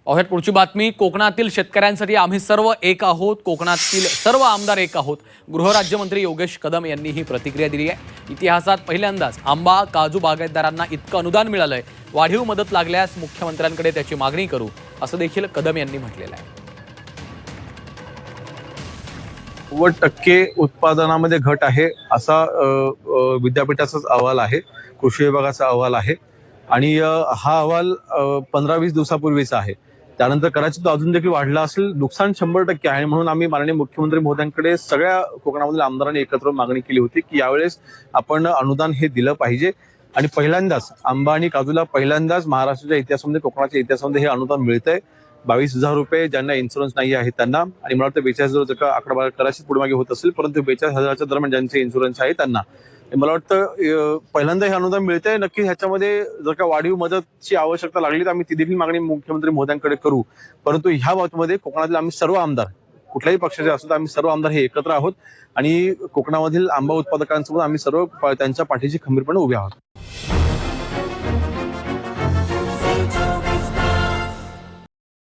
पाहुयात पुढची बातमी। कोकणातील शेतकऱ्यांसाठी आम्ही सर्व एक आहोत, कोकणातील सर्व आमदार एक आहोत। गृहराज्यमंत्री योगेश कदम यांनी ही प्रतिक्रिया दिली आहे। इतिहासात पहिल्यांदाच आंबा काजू बागायतदारांना इतकं अनुदान मिळालंय। वाढीव मदत लागल्यास मुख्यमंत्र्यांकडे त्याची मागणी करू, असं देखील कदम यांनी म्हटलेलं आहे। 90% उत्पादनामध्ये घट आहे असा विद्यापीठाचाच अहवाल आहे, कृषी विभागाचा अहवाल आहे आणि हा अहवाल 15-20 दिवसापूर्वीचा आहे। त्यानंतर कदाचित अजून देखील वाढला असेल। नुकसान 100% आहे म्हणून आम्ही माननीय मुख्यमंत्री महोदयांकडे सगळ्या कोकणामधील आमदारांनी एकत्र मागणी केली होती की यावेळेस आपण अनुदान हे दिलं पाहिजे आणि पहिल्यांदाच आंबा आणि काजूला पहिल्यांदाच महाराष्ट्राच्या इतिहासामध्ये, कोकणाच्या इतिहासामध्ये हे अनुदान मिळतंय। 22,000 रुपये ज्यांना इन्शुरन्स नाही आहे त्यांना, आणि मला वाटतं 42,000 आकडा कदाचित पुढे मागे होत असेल, परंतु 42,000च्या दरम्यान ज्यांचे इन्शुरन्स आहे त्यांना मला वाटतं पहिल्यांदा हे अनुदान मिळतंय। नक्की ह्याच्यामध्ये जर का वाढीव मदतची आवश्यकता लागली तर आम्ही ती देखील मागणी मुख्यमंत्री महोदयांकडे करू, परंतु ह्या बाबतीमध्ये कोकणातील आम्ही सर्व आमदार, कुठल्याही पक्षाचे असू तर आम्ही सर्व आमदार हे एकत्र आहोत आणि कोकणामधील आंबा उत्पादकांसोबत आम्ही सर्व त्यांच्या पाठीशी खंबीरपणे उभे आहोत।